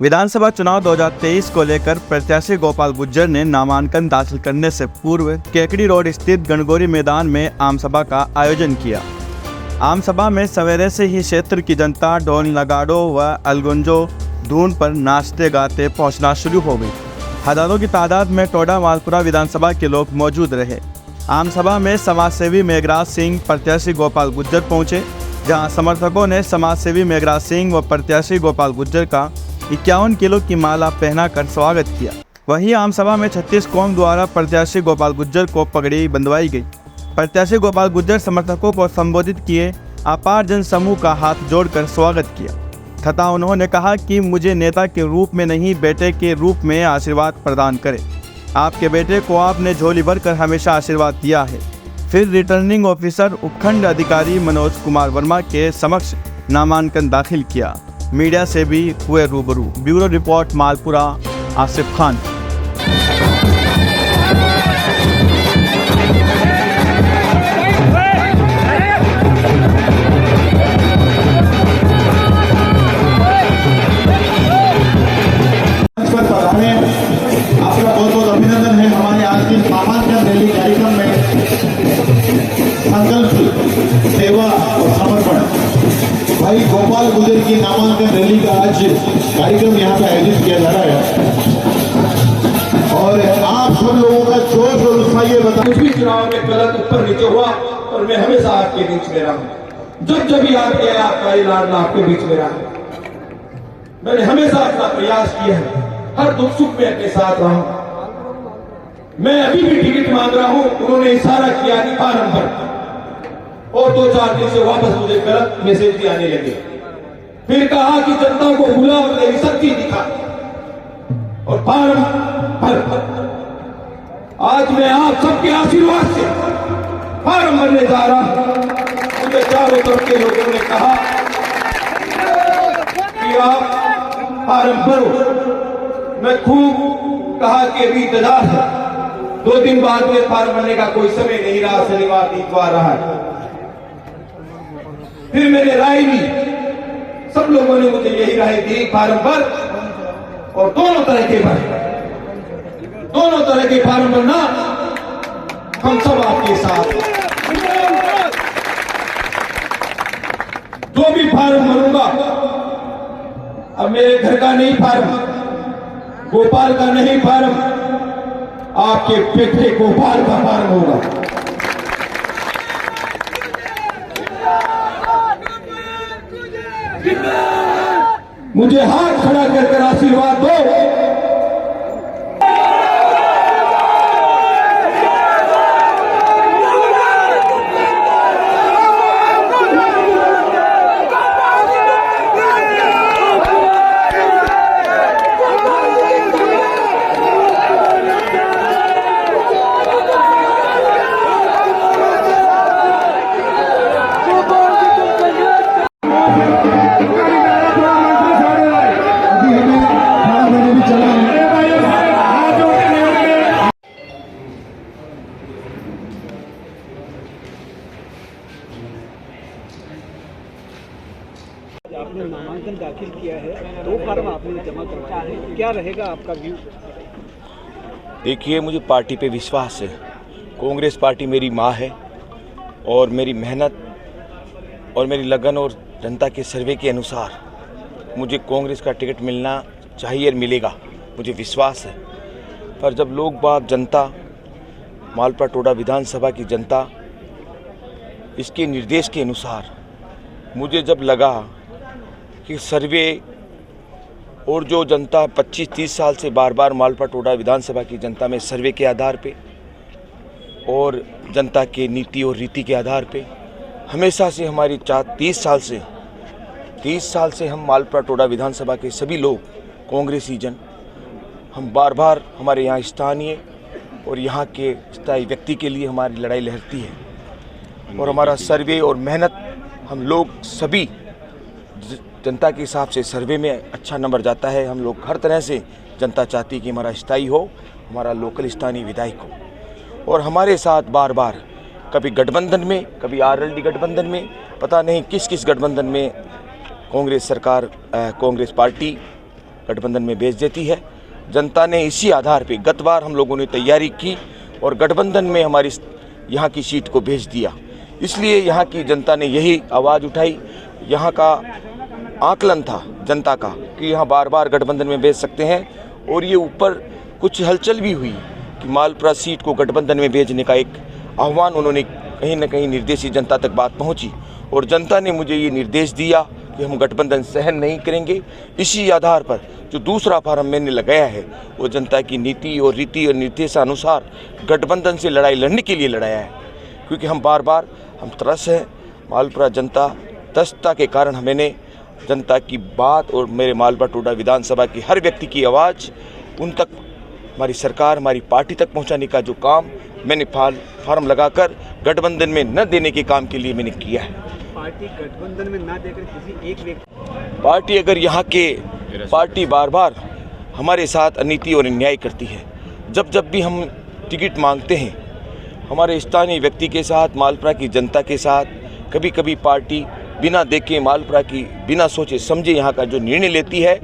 विधानसभा चुनाव 2023 को लेकर प्रत्याशी गोपाल गुर्जर ने नामांकन दाखिल करने से पूर्व केकड़ी रोड स्थित गणगौरी मैदान में आमसभा का आयोजन किया। आमसभा में सवेरे से ही क्षेत्र की जनता ढोल नगाड़ों व अलगुंजो धुन पर नाचते गाते पहुंचना शुरू हो गई। हजारों की तादाद में टोडा मालपुरा विधानसभा के लोग मौजूद रहे। आमसभा में समाजसेवी मेघराज सिंह प्रत्याशी गोपाल गुर्जर पहुंचे, जहां समर्थकों ने समाजसेवी मेघराज सिंह व प्रत्याशी गोपाल गुर्जर का 51 किलो की माला पहनाकर स्वागत किया। वहीं आमसभा में 36 कौम द्वारा प्रत्याशी गोपाल गुर्जर को पगड़ी बंधवाई गई। प्रत्याशी गोपाल गुर्जर समर्थकों को संबोधित किए, अपार जन समूह का हाथ जोड़कर स्वागत किया तथा उन्होंने कहा कि मुझे नेता के रूप में नहीं, बेटे के रूप में आशीर्वाद प्रदान करें। आपके बेटे को आपने झोली भरकर हमेशा आशीर्वाद दिया है। फिर रिटर्निंग ऑफिसर उपखंड अधिकारी मनोज कुमार वर्मा के समक्ष नामांकन दाखिल किया। मीडिया से भी हुए रूबरू। Bureau report, Malpura, Asif Khan. आपका बहुत बहुत अभिनंदन है। हमारे आज के नामांकन रैली कार्यक्रम में संकल्प, सेवा और समर्पण भाई गोपाल गुर्जर की नामांकन रैली का आज कार्यक्रम यहाँ पे आयोजित किया जा रहा है और आप सब लोगों का जोश और उत्साह ये बता। कुछ भी चुनाव में गलत ऊपर नीचे हुआ और मैं हमेशा आपके बीच में रहा हूँ। जब भी आपके आपका लाडला आपके बीच में रहा, मैंने हमेशा अपना प्रयास किया है, हर दुख सुख में अपने साथ रहा हूं। मैं अभी भी टिकट मांग रहा हूं, उन्होंने इशारा किया कि फार्म भर, और 2-4 दिन से वापस मुझे गलत मैसेज भी आने लगे। फिर कहा कि जनता को बुला और तेरी शक्ति दिखा और फार्म भर। आज मैं आप सबके आशीर्वाद से फार्म भरने जा रहा हूं। मुझे चारों तरफ के लोगों ने कहा कि आप फार्म भरो। मैं खूब कहा कि अभी इंतजार है, 2 दिन बाद में फार्म भरने का कोई समय नहीं रहा, शनिवार इतवार रहा है। फिर मैंने राय ली, सब लोगों ने मुझे यही राय दी, फार्म भर और दोनों तरह के फार्म भरना, हम सब आपके साथ। जो भी फार्म भरूंगा, अब मेरे घर का नहीं फार्म, गोपाल का नहीं फार्म, आपके बेटे गोपाल का फार्म होगा। मुझे हाथ खड़ा कर आशीर्वाद दो। आपने नामांकन दाखिल किया है, 2 फार्म आपने जमा करवाया है, क्या रहेगा आपका व्यू? देखिए, मुझे पार्टी पे विश्वास है। कांग्रेस पार्टी मेरी माँ है और मेरी मेहनत और मेरी लगन और जनता के सर्वे के अनुसार मुझे कांग्रेस का टिकट मिलना चाहिए और मिलेगा, मुझे विश्वास है। पर जब लोग बाग जनता, मालपुरा टोडा विधानसभा की जनता, इसके निर्देश के अनुसार मुझे जब लगा कि सर्वे और जो जनता 25-30 साल से बार बार मालपुरा टोडा विधानसभा की जनता में सर्वे के आधार पे और जनता के नीति और रीति के आधार पे हमेशा से हमारी 30 साल से हम मालपुरा टोडा विधानसभा के सभी लोग कांग्रेसी जन, हम बार बार हमारे यहाँ स्थानीय और यहाँ के स्थायी व्यक्ति के लिए हमारी लड़ाई लहरती है और हमारा सर्वे और मेहनत, हम लोग सभी जनता के हिसाब से सर्वे में अच्छा नंबर जाता है। हम लोग हर तरह से जनता चाहती है कि हमारा स्थायी हो, हमारा लोकल स्थानीय विधायक हो और हमारे साथ बार बार कभी गठबंधन में, कभी आरएलडी गठबंधन में, पता नहीं किस किस गठबंधन में कांग्रेस सरकार, कांग्रेस पार्टी गठबंधन में भेज देती है। जनता ने इसी आधार पे गत बार हम लोगों ने तैयारी की और गठबंधन में हमारी यहाँ की सीट को भेज दिया। इसलिए यहाँ की जनता ने यही आवाज़ उठाई। यहाँ का आकलन था जनता का कि यहाँ बार बार गठबंधन में भेज सकते हैं, और ये ऊपर कुछ हलचल भी हुई कि मालपुरा सीट को गठबंधन में भेजने का एक आह्वान उन्होंने कहीं न कहीं निर्देशी जनता तक बात पहुँची, और जनता ने मुझे ये निर्देश दिया कि हम गठबंधन सहन नहीं करेंगे। इसी आधार पर जो दूसरा फार्म मैंने लगाया है वो जनता की नीति और रीति और निर्देशानुसार गठबंधन से लड़ाई लड़ने के लिए लड़ाया है, क्योंकि हम बार बार हम त्रस्त हैं। मालपुरा जनता त्रस्तता के कारण मैंने जनता की बात और मेरे मालपुरा टोडा विधानसभा की हर व्यक्ति की आवाज़ उन तक, हमारी सरकार, हमारी पार्टी तक पहुंचाने का जो काम मैंने फार्म लगाकर गठबंधन में न देने के काम के लिए मैंने किया है। पार्टी गठबंधन में ना देकर किसी एक व्यक्ति, पार्टी अगर यहाँ के पार्टी बार बार हमारे साथ अनीति और अन्याय करती है। जब भी हम टिकट मांगते हैं हमारे स्थानीय व्यक्ति के साथ, मालपुरा की जनता के साथ, कभी कभी पार्टी बिना देखे, मालपुरा की बिना सोचे समझे यहाँ का जो निर्णय लेती है।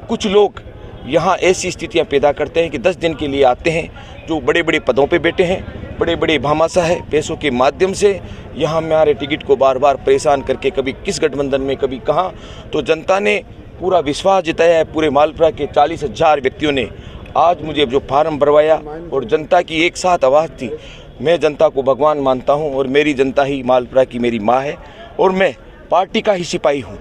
कुछ लोग यहाँ ऐसी स्थितियाँ पैदा करते हैं कि 10 दिन के लिए आते हैं, जो बड़े बड़े पदों पे बैठे हैं, बड़े बड़े भामाशाह है, पैसों के माध्यम से यहाँ हमारे टिकट को बार बार परेशान करके कभी किस गठबंधन में कभी कहाँ। तो जनता ने पूरा विश्वास जताया है। पूरे मालपुरा के 40,000 व्यक्तियों ने आज मुझे जो फार्म भरवाया और जनता की एक साथ आवाज़ थी। मैं जनता को भगवान मानता हूँ और मेरी जनता ही मालपुरा की मेरी माँ है, और मैं पार्टी का ही सिपाही हूँ।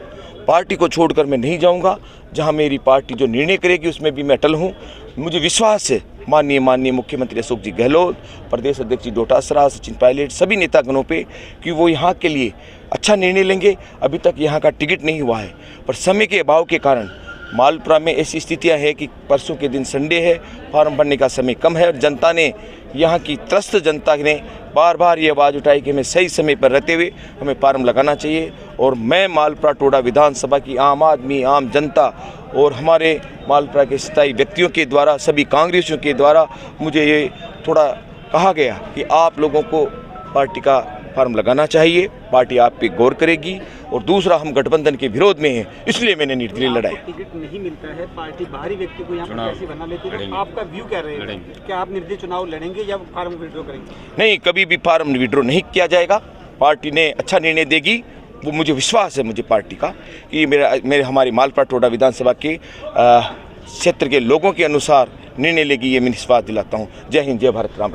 पार्टी को छोड़कर मैं नहीं जाऊँगा। जहाँ मेरी पार्टी जो निर्णय करेगी उसमें भी मैं अटल हूँ। मुझे विश्वास है माननीय मुख्यमंत्री अशोक जी गहलोत, प्रदेश अध्यक्ष जी डोटासरा, सचिन पायलट, सभी नेतागणों पे कि वो यहाँ के लिए अच्छा निर्णय लेंगे। अभी तक यहाँ का टिकट नहीं हुआ है, पर समय के अभाव के कारण मालपुरा में ऐसी स्थितियाँ है कि परसों के दिन संडे है, फार्म भरने का समय कम है, और जनता ने, यहाँ की त्रस्त जनता ने बार बार ये आवाज़ उठाई कि हमें सही समय पर रहते हुए हमें फार्म लगाना चाहिए। और मैं मालपुरा टोडा विधानसभा की आम आदमी, आम जनता और हमारे मालपुरा के स्थायी व्यक्तियों के द्वारा, सभी कांग्रेसियों के द्वारा मुझे ये थोड़ा कहा गया कि आप लोगों को पार्टी का फार्म लगाना चाहिए, पार्टी आप पे गौर करेगी। और दूसरा, हम गठबंधन के विरोध में हैं, इसलिए मैंने निर्दलीय लड़ाई। टिकट नहीं मिलता है, पार्टी बाहरी व्यक्ति को यहाँ पर कैसे बना लेती है, आपका व्यू क्या रहेगा? क्या आप निर्दलीय चुनाव लड़ेंगे या फार्म विड्रॉ करेंगे? नहीं, कभी भी फार्म विड्रॉ नहीं किया जाएगा। पार्टी ने अच्छा निर्णय देगी, वो मुझे विश्वास है, मुझे पार्टी का, कि मेरे हमारी मालपुरा टोडा विधानसभा के क्षेत्र के लोगों के अनुसार निर्णय लेगी, ये मैं विश्वास दिलाता हूँ। जय हिंद, जय भारत, राम राम।